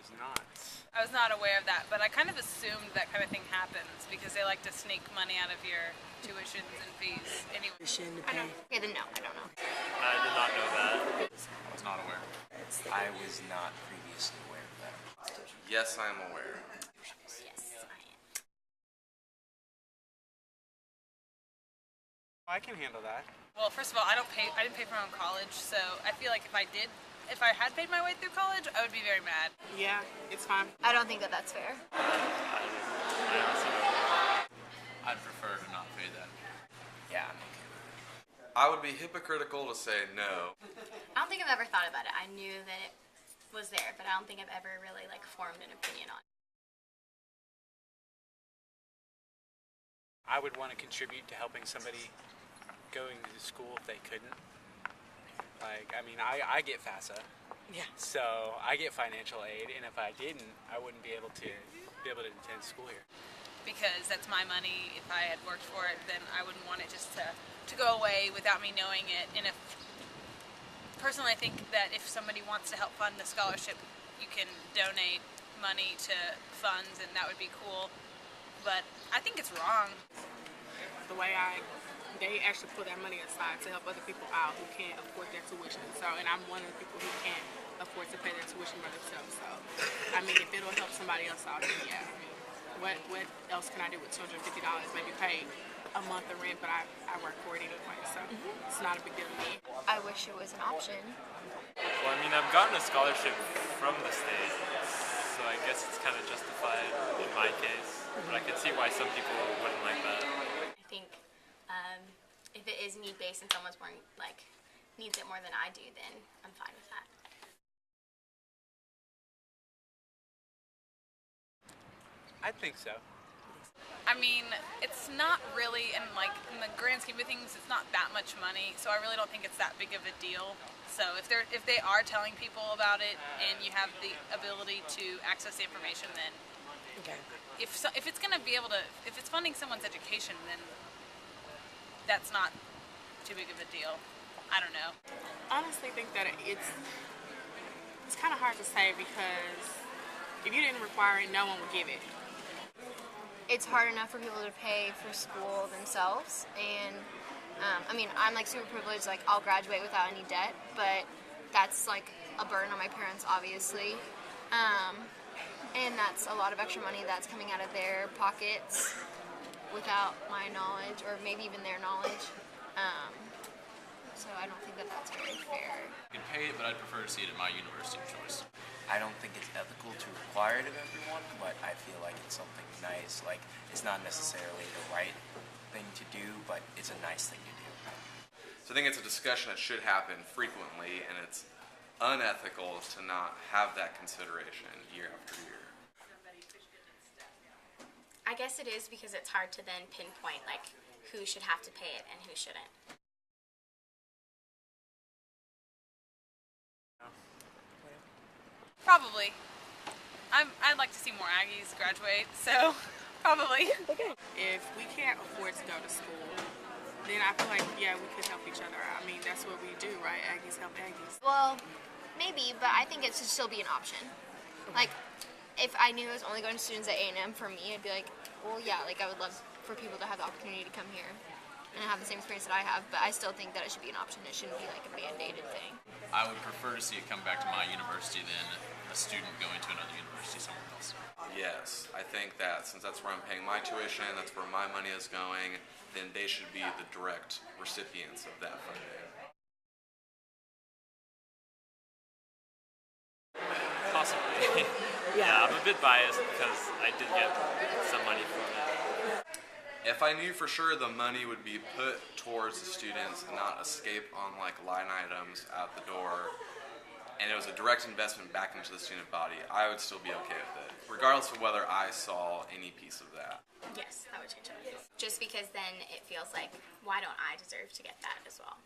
was not. I was not aware of that, but I kind of assumed that kind of thing happens because they like to sneak money out of your tuitions and fees. Anyway, I know. Okay, then no, I don't know. I did not know that. I was not aware. I was not previously aware of that. Yes, I am aware. Yes, I am. I can handle that. well, first of all, I didn't pay for my own college, so I feel like if I had paid my way through college, I would be very mad. Yeah, it's fine. I don't think that that's fair. I honestly don't know. I'd prefer to not pay that. Yeah, I'm okay with it. I would be hypocritical to say no. I don't think I've ever thought about it. I knew that it was there, but I don't think I've ever really formed an opinion on it. I would want to contribute to helping somebody going to school if they couldn't. I get FAFSA. Yeah. So I get financial aid, and if I didn't, I wouldn't be able to attend school here. Because that's my money. If I had worked for it, then I wouldn't want it just to go away without me knowing it. And personally, I think that if somebody wants to help fund a scholarship, you can donate money to funds, and that would be cool. But I think it's wrong. The way they actually put that money aside to help other people out who can't afford their tuition. So, and I'm one of the people who can't afford to pay their tuition by themselves. So, I mean, if it'll help somebody else out, then yeah. I mean, what else can I do with $250? Maybe pay a month of rent, but I work for it anyway, so it's not a big deal to me. I wish it was an option. Well, I mean, I've gotten a scholarship from the state, so I guess it's kind of justified in my case. But I could see why some people wouldn't like that. I think if it is need-based and someone's more needs it more than I do, then I'm fine with that. I think so. I mean, it's not really, in the grand scheme of things, it's not that much money. So I really don't think it's that big of a deal. So if they are telling people about it and you have the ability to access the information, then if it's going to be able to, if it's funding someone's education, then that's not too big of a deal. I don't know. I honestly think that it's kind of hard to say because if you didn't require it, no one would give it. It's hard enough for people to pay for school themselves, and I mean, I'm super privileged. I'll graduate without any debt, but that's a burden on my parents, obviously, and that's a lot of extra money that's coming out of their pockets without my knowledge, or maybe even their knowledge. So I don't think that that's very fair. I can pay it, but I'd prefer to see it at my university of choice. I don't think it's ethical to require it of everyone, but I feel like it's something nice. It's not necessarily the right thing to do, but it's a nice thing to do. So I think it's a discussion that should happen frequently, and it's unethical to not have that consideration year after year. I guess it is because it's hard to then pinpoint who should have to pay it and who shouldn't. Probably. I'd like to see more Aggies graduate, so probably. If we can't afford to go to school, then I feel like, yeah, we could help each other out. I mean, that's what we do, right? Aggies help Aggies. Well, maybe, but I think it should still be an option. If I knew I was only going to students at A&M, for me, I'd be well, yeah, I would love for people to have the opportunity to come here and have the same experience that I have, but I still think that it should be an option. It shouldn't be a band-aided thing. I would prefer to see it come back to my university than a student going to another university somewhere else. Yes, I think that since that's where I'm paying my tuition, that's where my money is going, then they should be the direct recipients of that funding. Possibly. Yeah, I'm a bit biased because I did get some money from it. If I knew for sure the money would be put towards the students and not escape on line items out the door, and it was a direct investment back into the student body, I would still be okay with it, regardless of whether I saw any piece of that. Yes, that would change it. Just because then it feels why don't I deserve to get that as well?